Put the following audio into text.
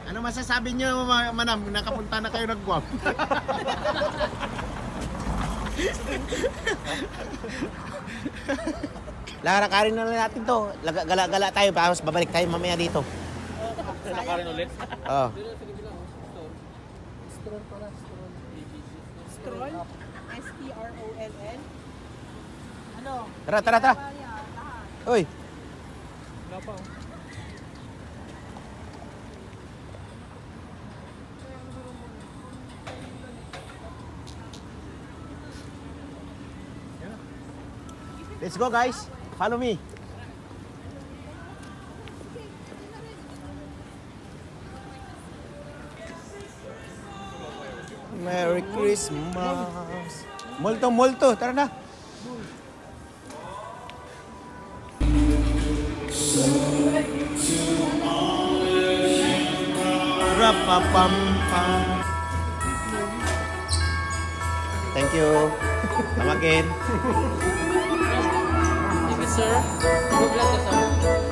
Ano masasabi niyo, Manam? Nakapunta na kayo ng Guam. Lalakarin na lang natin to. Gala-gala tayo, tapos babalik tayo mamaya dito. Lalakarin ulit? Oh. Stroll pala, stroll. Stroll? S-T-R-O-L-L? Ano? Tara, tara, tara. Kaya, lahat. Uy. Wala pa. Let's go, guys. Follow me. Merry Christmas. Molto, molto. Tara na. Rapapam-pam. Thank you. Come again. Thank you, sir. Good luck, sir.